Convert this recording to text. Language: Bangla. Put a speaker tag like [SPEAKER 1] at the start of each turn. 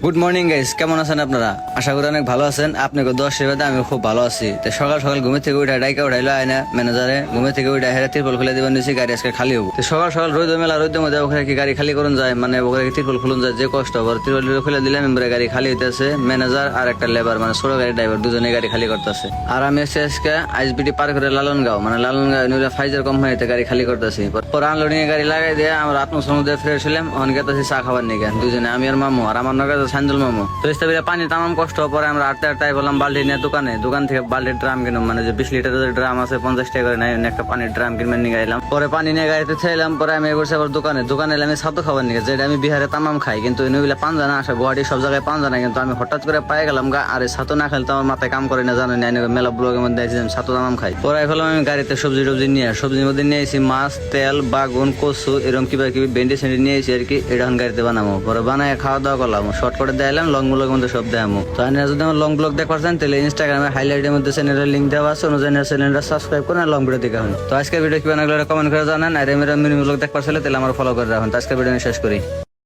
[SPEAKER 1] গুড মর্নিং গাইস, কেমন আছেন আপনারা? আশা করি অনেক ভালো আছেন। আপনাকে দোয়া আশীর্বাদে আমি খুব ভালো আছি। তো সকাল সকাল ঘুমে থেকে উঠে ডাইকা উঠাইলো আয়না ম্যানেজারে, ঘুমে থেকে উঠে হেরা তিরপল খুলে দিবেন নিছি, গাড়ি আজকে খালি হবো। তো সকাল সকাল রোদ মেলা রোদের মধ্যে ওখানে কি গাড়ি খালি করুন যায়, মানে ওখানে তিরপল খুলুন যায়, যে কষ্ট আবার তিরপল খুলে দিলে মেম্বারে গাড়ি খালি হইতেছে। ম্যানেজার আর একটা লেবার মানে ছোট গাড়ি ড্রাইভার দুজনে গাড়ি খালি করতেছে। আর আমি এসে আজকে আইসবিটি পার করে লালনগাঁও, মানে লালনগাঁও ফাইজার কোম্পানিতে গাড়ি খালি করতেছি। পরে আনলোডিং এ গাড়ি লাগাই দিয়ে আমরা আত্মসমুদ্রে ফ্রেশ হলাম। অনেক গেতেছি চা খাবার নিয়ে দুজনে, আমি আর মামু, আর আমার নগর সাঞ্জুল মামু। তো ইস্তাবিলে পানি তামাম কষ্ট পরে আমরা আটতে আটটাই বললাম বাল্টি নিয়ে দোকান থেকে বাল্টির ড্রাম কিনুম, মানে যে 20 লিটারের ড্রাম আছে 50 টাকা করে নাই, একটা পানির ড্রাম কিনবে নিয়ে গেলাম। পরে পানি নিয়ে গাড়িতে ছেলাম। পরে আমি এগোছি আবার দোকানে এলাম আমি ছাতু খাবার নিয়ে, যেটা আমি বিহারে তামাম খাই, কিন্তু নইলে পান জানা আসা গুয়াহাটি সব জায়গায় পান জানা, কিন্তু আমি হঠাৎ করে পাই গেলাম গা। আর এই ছাতু না খেলে তো আমার মাথায় কাম করে না, জানো না, মেলা ব্লগের মধ্যে ছাতু তামাম খাই। পরে ফেলাম আমি গাড়িতে সবজির মধ্যে নিয়ে এসেছি মাছ, তেল, বাগুন, কচু, এরকম কিবা কিবি ভেন্ডি সেন্ডি নিয়ে এসেছি আর কি। এটা এখন গাড়িতে বানাবো, পরে বানায় খাওয়া দাওয়া করলাম, শর্ট করে দিলাম, লং ব্লগের মধ্যে সব দেখামো। তো যদি আমার লং ব্লগ দেখতে পারছেন তাহলে ইনস্টাগ্রামে হাইলাইটের মধ্যে চ্যানেলের লিঙ্ক দেওয়া আছে, অনুযায়ী চ্যানেলটা সাবস্ক্রাইব করে লং ভিডিও দেখে হন। তো আজকের ভিডিও কি বানাগলে কমেন্ট করে জানান। আর এমনি মিনি ব্লগ দেখতে পারছিলে তাহলে আমার ফলো করে রাখুন। তো আজকের ভিডিও শেষ করি।